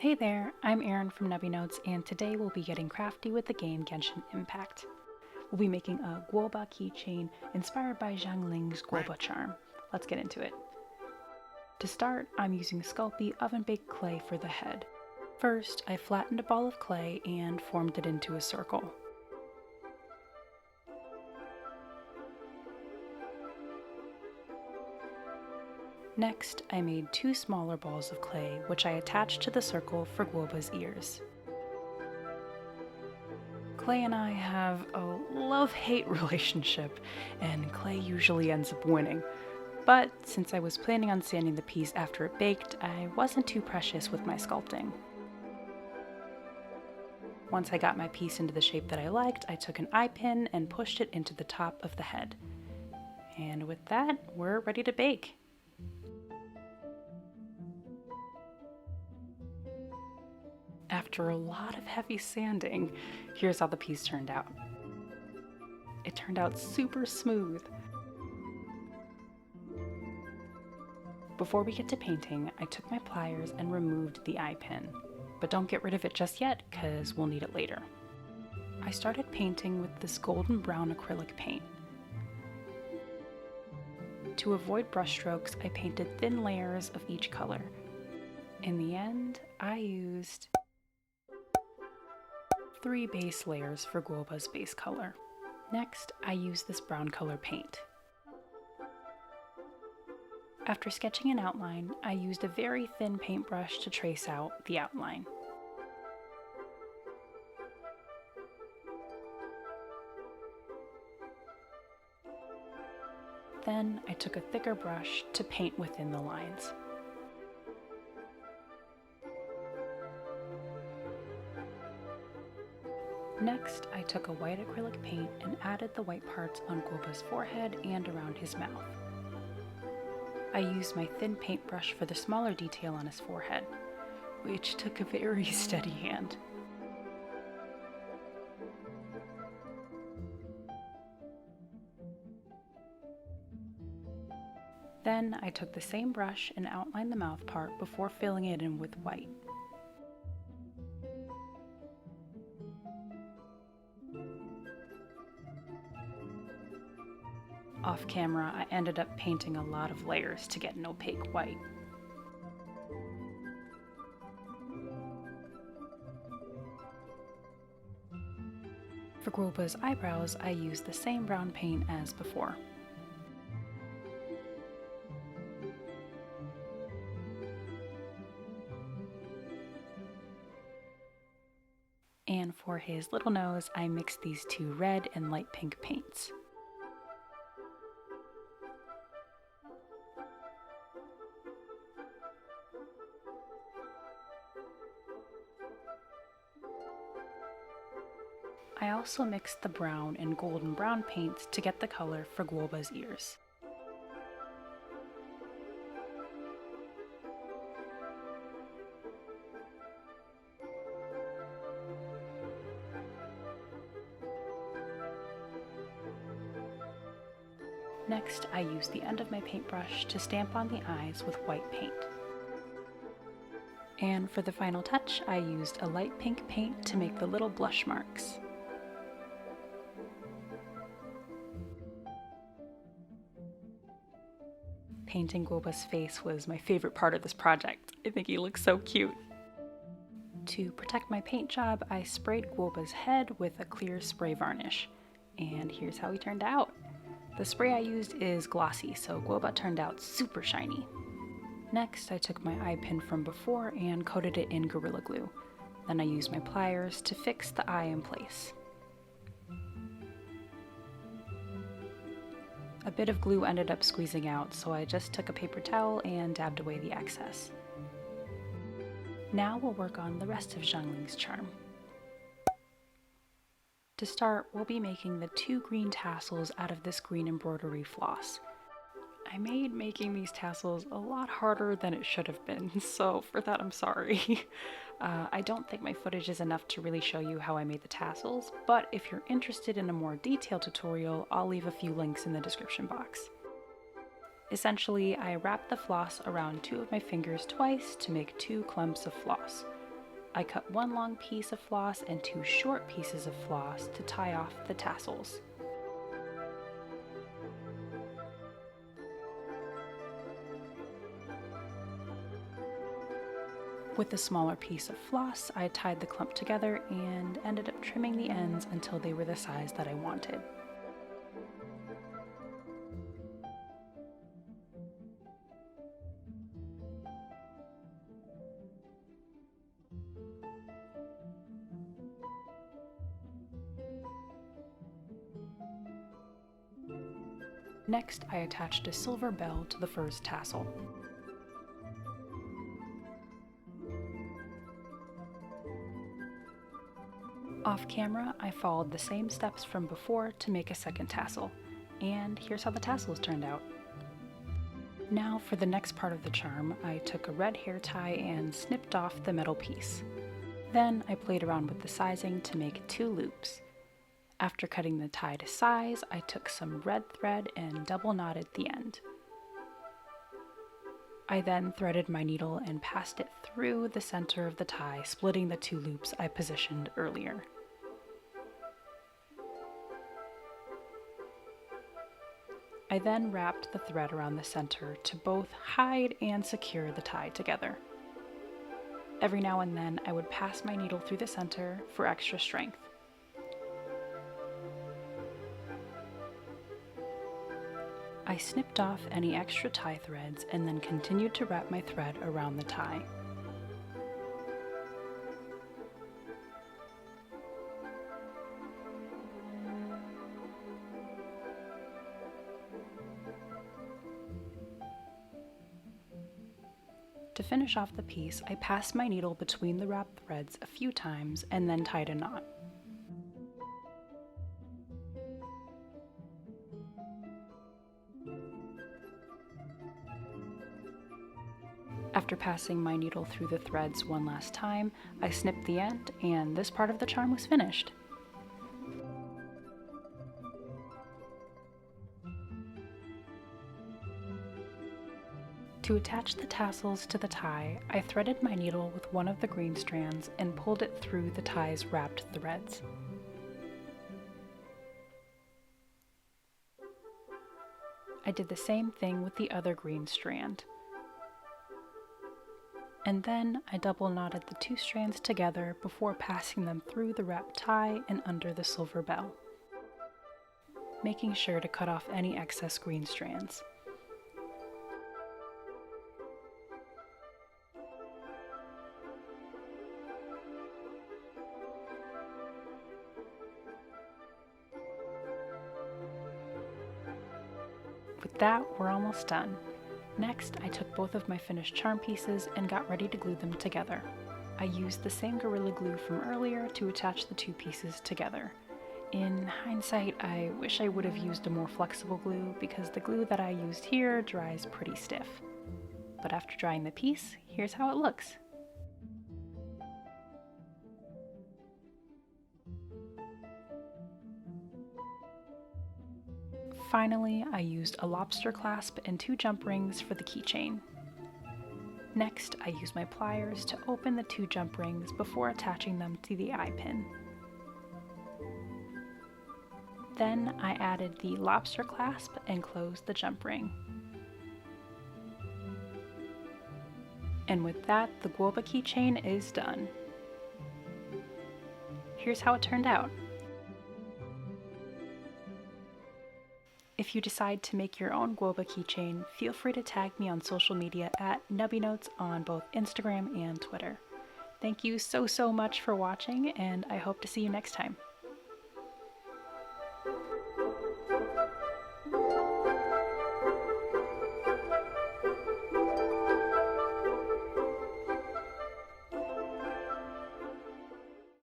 Hey there, I'm Erin from Nubby Notes, and today we'll be getting crafty with the game Genshin Impact. We'll be making a Guoba keychain inspired by Xiangling's Guoba charm. Let's get into it. To start, I'm using Sculpey oven-baked clay for the head. First, I flattened a ball of clay and formed it into a circle. Next, I made two smaller balls of clay, which I attached to the circle for Guoba's ears. Clay and I have a love-hate relationship, and clay usually ends up winning. But since I was planning on sanding the piece after it baked, I wasn't too precious with my sculpting. Once I got my piece into the shape that I liked, I took an eye pin and pushed it into the top of the head. And with that, we're ready to bake. After a lot of heavy sanding, here's how the piece turned out. It turned out super smooth. Before we get to painting, I took my pliers and removed the eye pin. But don't get rid of it just yet, because we'll need it later. I started painting with this golden brown acrylic paint. To avoid brushstrokes, I painted thin layers of each color. In the end, I used 3 base layers for Guoba's base color. Next, I used this brown color paint. After sketching an outline, I used a very thin paintbrush to trace out the outline. Then I took a thicker brush to paint within the lines. Next, I took a white acrylic paint and added the white parts on Guoba's forehead and around his mouth. I used my thin paintbrush for the smaller detail on his forehead, which took a very steady hand. Then I took the same brush and outlined the mouth part before filling it in with white. Off camera, I ended up painting a lot of layers to get an opaque white. For Guoba's eyebrows, I used the same brown paint as before. And for his little nose, I mixed these two red and light pink paints. I also mixed the brown and golden brown paints to get the color for Guoba's ears. Next, I used the end of my paintbrush to stamp on the eyes with white paint. And for the final touch, I used a light pink paint to make the little blush marks. Painting Guoba's face was my favorite part of this project. I think he looks so cute. To protect my paint job, I sprayed Guoba's head with a clear spray varnish. And here's how he turned out. The spray I used is glossy, so Guoba turned out super shiny. Next, I took my eye pin from before and coated it in Gorilla Glue. Then I used my pliers to fix the eye in place. A bit of glue ended up squeezing out, so I just took a paper towel and dabbed away the excess. Now we'll work on the rest of Xiangling's charm. To start, we'll be making the 2 green tassels out of this green embroidery floss. I made making these tassels a lot harder than it should have been, so for that I'm sorry. I don't think my footage is enough to really show you how I made the tassels, but if you're interested in a more detailed tutorial, I'll leave a few links in the description box. Essentially, I wrapped the floss around 2 of my fingers twice to make 2 clumps of floss. I cut one long piece of floss and two short pieces of floss to tie off the tassels. With the smaller piece of floss, I tied the clump together and ended up trimming the ends until they were the size that I wanted. Next, I attached a silver bell to the first tassel. Off camera, I followed the same steps from before to make a second tassel, and here's how the tassels turned out. Now for the next part of the charm, I took a red hair tie and snipped off the metal piece. Then I played around with the sizing to make 2 loops. After cutting the tie to size, I took some red thread and double knotted the end. I then threaded my needle and passed it through the center of the tie, splitting the 2 loops I positioned earlier. I then wrapped the thread around the center to both hide and secure the tie together. Every now and then I would pass my needle through the center for extra strength. I snipped off any extra tie threads and then continued to wrap my thread around the tie. To finish off the piece, I passed my needle between the wrapped threads a few times and then tied a knot. After passing my needle through the threads one last time, I snipped the end, and this part of the charm was finished. To attach the tassels to the tie, I threaded my needle with one of the green strands and pulled it through the tie's wrapped threads. I did the same thing with the other green strand. And then I double knotted the 2 strands together before passing them through the wrapped tie and under the silver bell, making sure to cut off any excess green strands. With that, we're almost done. Next, I took both of my finished charm pieces and got ready to glue them together. I used the same Gorilla Glue from earlier to attach the 2 pieces together. In hindsight, I wish I would have used a more flexible glue because the glue that I used here dries pretty stiff. But after drying the piece, here's how it looks. Finally, I used a lobster clasp and 2 jump rings for the keychain. Next, I used my pliers to open the 2 jump rings before attaching them to the eye pin. Then I added the lobster clasp and closed the jump ring. And with that, the Guoba keychain is done. Here's how it turned out. If you decide to make your own Guoba keychain, feel free to tag me on social media at NubbyNotes on both Instagram and Twitter. Thank you so much for watching, and I hope to see you next time.